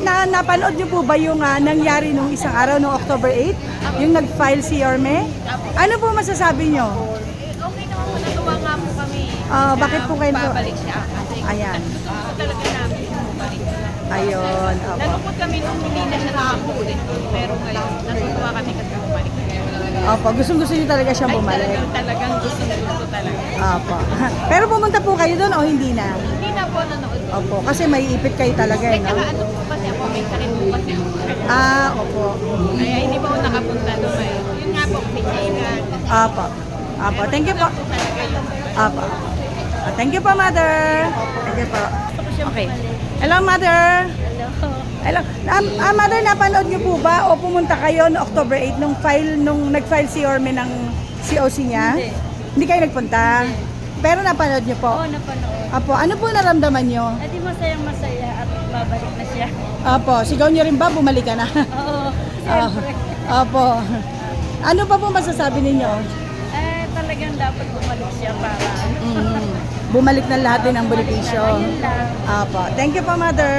napanood niyo po ba yung nangyari nung isang araw, nung October 8? Yung nag-file si Yorme? Ano po masasabi niyo? Okay naman po, natuwa nga po kami. Bakit po kayo? Babalik siya. Kasi Ayan. gusto talaga namin bumalik. Ayun. Opo. Nalungkot kami nung hindi na siya nakakaulit. Pero ngayon, natutuwa kami kasi bumalik. Opo, gustong-gusto niyo talaga siyang bumalik. Talagang gusto talaga. Opo. Pero pumunta po kayo doon o hindi na? Hindi na po nanood. Opo, kasi may ipit kayo talaga, Kaya no? ano po kasi ako, may sakit po kasi ako. Opo. Kaya hindi pa ako nakapunta doon. Yun nga po, pinigan. Opo. Opo, thank you po. Talaga yun. Opo. Thank you po, Mother. Thank you po. Okay. Hello, Mother. Hello. Mother, napanood niyo po ba o pumunta kayo no October 8 nung nag-file si Yorme ng COC niya? Hindi. Hindi kayo nagpunta? Pero napanood niyo po? Oo, napanood. Apo, ano po naramdaman niyo? Di masayang-masaya at babalik na siya. Apo, sigaw niyo rin ba? Bumalik ka na? Oo, siyempre. Apo. Ano pa po masasabi ninyo? Talagang dapat bumalik siya para Bumalik na lahat din ang benepisyo. Ayun lang. Apo. Thank you po, Mother.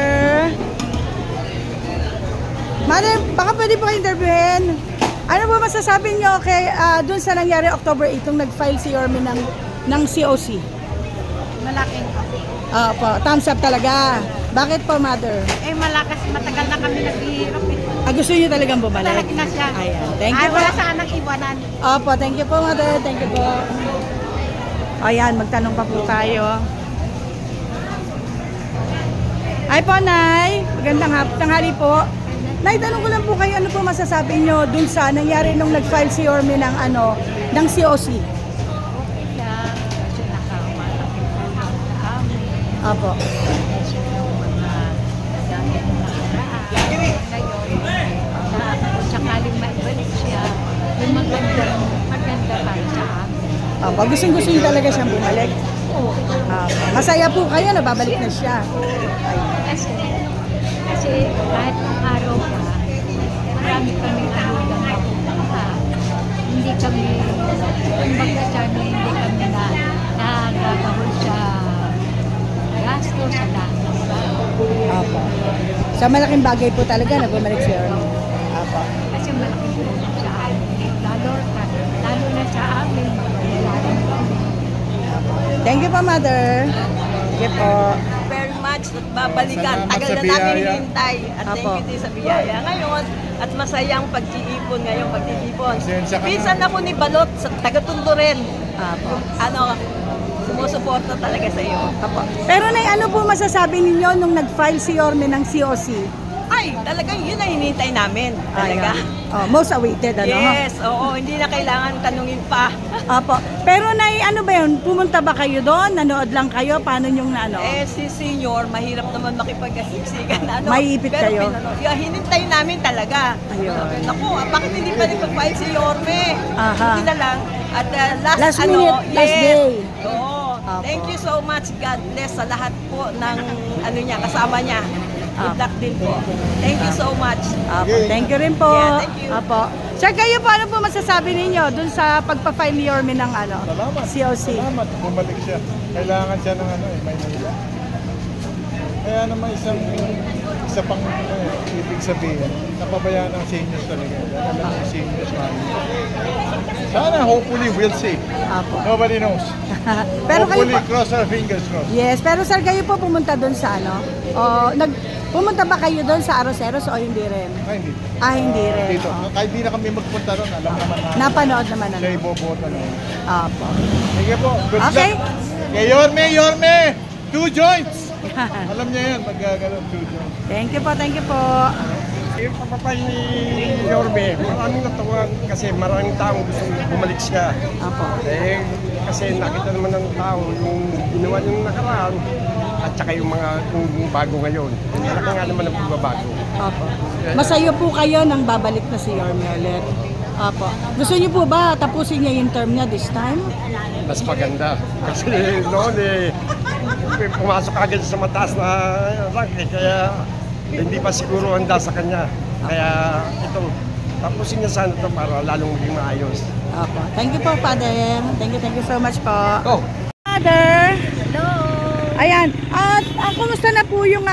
Mother, baka pwede po kayo interviewin. Ano po masasabi niyo kay dun sa nangyari October 8 nung nag-file si Yorme ng COC? Malaking kasi. Apo, thumbs up talaga. Bakit po, Mother? Malakas, matagal na kami naghihirap. Gusto niyo talagang bumalik? Bumalik na siya. Ayan. Thank you po. Wala sanang iwanan. Opo, thank you po, Mother. Thank you po. Ayan, magtanong pa po tayo. Ay po, Nay. Magandang tanghali po. Nay, tanong ko lang po kayo, ano po masasabi nyo dun sa nangyari nung nag-file si Yorme ng COC? Okay lang. Kasi nakamalaki sa amin. Opo. Kasi yung mga dahil nakaraan. Ngayon, kung sakaling maibalik siya, yung maganda para sa amin. Opo, gustong-gusto nyo talaga siyang bumalik. Oo. Masaya po kayo na babalik na siya. Kasi kahit ng araw pa, marami kami nalulong mapupunta. Hindi kami, kumbaga siya na hindi kami nagagawin sa gasto sa lahat. Opo. Sa malaking bagay po talaga na bumalik si Yorme. Opo. Kasi malaking tulong sa amin. Lalo na sa amin, wala rin kami. Thank you po, Mother. Thank you po. Very much at babalikan. Salamat Tagal sa na namin biyaya. hinintay. At thank Apo. you din sa biyaya ngayon. At masayang pag-iipon ngayon, pag-iipon. Pasensya ka na. Pinsan ako ni Balot sa taga-Tondo rin. Opo. Sumusuporta talaga sa iyo. Opo. Pero Nay, ano po masasabi ninyo nung nag-file si Yorme ng COC? Ay, talagang yun ang hinintay namin. Talaga. Oh, most awaited, ano? Yes, oo. Hindi na kailangan tanungin pa. Opo. Pero Nay, ano ba yun? Pumunta ba kayo doon? Nanood lang kayo? Paano yung naano? Si senior, mahirap naman makipag-asiksikan. May ipit kayo? Hinintay namin talaga. Ayun. Naku, bakit hindi pa nagpag-file si Yorme? Aha. Hindi na lang. At Last minute, last day. Oo. Apo. Thank you so much. God bless sa lahat po ng niya, kasama niya. Good luck din po. Thank you so much. Opo. Thank you rin po. Yeah, thank you. Opo. Sir, kayo po, ano po masasabi ninyo dun sa pagpa-file ni Yorme ng Salamat. COC? Salamat. Bumalik siya. Kailangan siya ng Maynila. Kaya naman isa pang ibig sabihin, napabayaan ng seniors talaga. Alam ng seniors sana, hopefully, we'll see. Opo. Nobody knows. Pero kayo Hopefully, po, cross our fingers, cross. yes, pero sir, kayo po pumunta dun sa pumunta ba kayo doon sa Aroseros o hindi rin? Ay, hindi. Hindi rin. Dito. Kahit di na kami magpunta ron, alam naman na. Napanood naman Siya ano? iboboto na. Opo. Sige po, good Okay. luck. Kay Yorme! 2 joints! Alam niya yan, magkakaroon 2 joints. Thank you po, thank you po. Yung papapay ni Yorme, maraming natuwa kasi maraming taong gusto bumalik siya. Opo. Kasi nakita naman ng tao yung ginawa niyong nakaraan at saka yung bago ngayon. Malaki nga naman ang pagbabago. Opo. Masaya po kayo nang babalik na si Yorme ulit. Opo. Gusto niyo po ba tapusin niya yung term niya this time? Mas maganda. Kasi noon pumasok agad sa mataas na rank kaya hindi pa siguro handa sa kanya. Kaya itong tapusin niya sana ito para lalong maging maayos. Opo. Thank you po, Father. Thank you so much po. Oh. Father! Hello! Ayan. At kumusta na po yung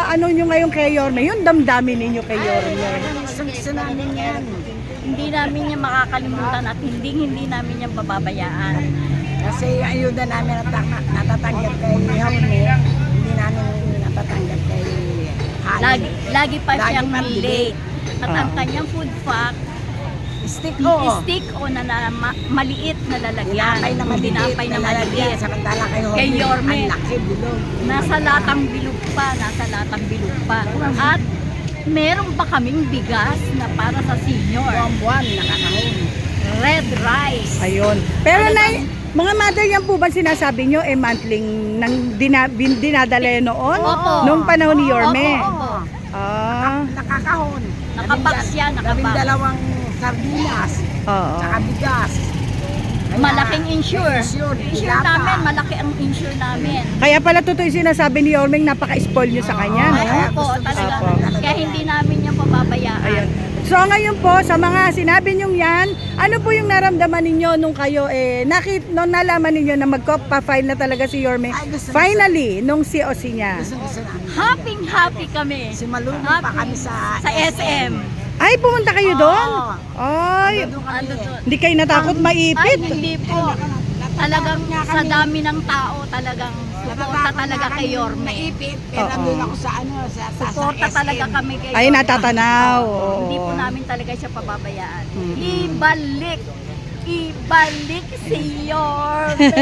ano nyo ngayon kay Yorme? Yung damdamin ninyo kay Yorme. Gusto namin yan. Hindi namin niya makakalimutan at hindi namin niya bababayaan. Kasi yung ayuda namin natatanggap kay Yorme, hindi namin natatanggap kay Hani. Lagi pa Lagi siyang pa late. At ang kanyang food pack, Stick stick o na, maliit na lalagyan. Tinapay na maliit. Tinapay na maliit. Samantala Kay Yorme. Ang laki, bilog. Nasa latang bilog pa. At meron pa kaming bigas na para sa senior. Buwan-buwan, nakakahon. Red rice. Ayun. Pero mga mother, yan po ba sinasabi nyo monthling nang dinadala noon? Opo. Nung panahon ni Yorme? Opo. Ah, Nakakahon. Nakabox yan, nakabox. Dalawang sardinas, oo. tsaka bigas. Kaya, Malaking insure. Insure, Insure dilata. namin, malaki ang insure namin. Kaya pala totoo yung sinasabi ni Yorme, napaka-spoil nyo sa kanya. Oo. no? Kaya Opo, gusto- talaga. Opo. Kaya hindi namin yan pababayaan. Ayun. So ngayon po, sa mga sinabi nyong yan, ano po yung naramdaman ninyo nung kayo, nung nalaman ninyo na magpa-file na talaga si Yorme? Ay, gusto- Finally, nung COC niya. Gusto namin. Happy kami. Si Malunong pa Happy. kami sa SM. Ay, pumunta kayo doon? Oo. Ay, Doon kami. Ando doon. hindi kayo natakot Ay, maipit? hindi po. Talagang sa dami ng tao, talagang suporta talaga kay Yorme. Naipit, pero Oo. nandun ako sa ano, sa Suporta SM. talaga kami kay Ay, Yorme. natatanaw. Oo. Hindi po namin talaga siya pababayaan. Mm. Ibalik si Yorme.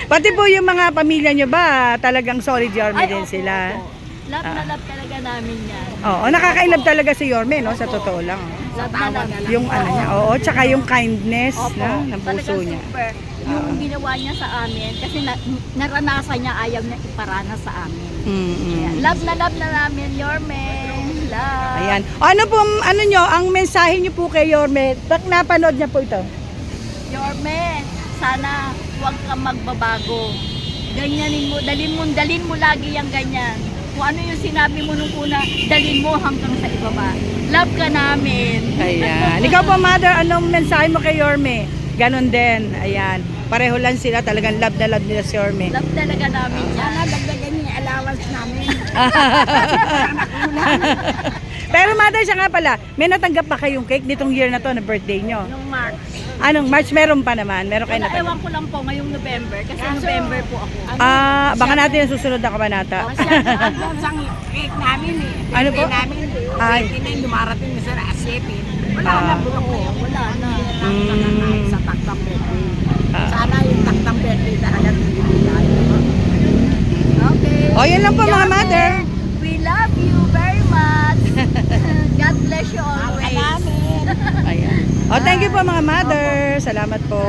Pati po yung mga pamilya nyo ba, talagang solid Yorme Ay, din opo, sila? opo. Love na love talaga namin yan. Oo, nakakailab talaga si Yorme, no? Sa totoo lang. Love na love. Yung ano niya, oo, tsaka yung kindness Opo, ng puso talagang niya. super. Yung ginawa niya sa amin, kasi naranasan niya, ayaw niya iparanas sa amin. Mm-mm. Love na namin, Yorme. Love. Ayan. Ano po, ano nyo, ang mensahe nyo po kay Yorme, bak napanood niya po ito? Yorme, sana huwag kang magbabago. Ganyanin mo, dalin mo lagi yung ganyan. Kung ano yung sinabi mo nung una, dalin mo hanggang sa ibaba. Love ka namin. Ayan. Ikaw po, mother, anong mensahe mo kay Yorme? Ganon din. Ayan. Pareho lang sila, talagang love na love nila si Yorme. Love talaga namin yan. Sana dagdagan niya yung allowance namin. Pero mother, siya nga pala, may natanggap pa kayong cake nitong year na to na birthday nyo? Nung March. Anong March meron pa naman? Meron kayo Wala, natanggap? ewan ko lang po ngayong November, kasi November po ako. Baka natin yung susunod na kabanata. Advance ang cake namin eh. Ano po? Birthday namin, Ay. 29, dumarating na sa asipin. Wala Ah. na, bulok ko. Wala na. Sa taktang birthday. Sana yung taktang birthday talaga bibigay. Okay. O, yan lang po mga Yorme, mother. We love you very much. God bless you always. Ayan. O, thank you po mga mother. Salamat po.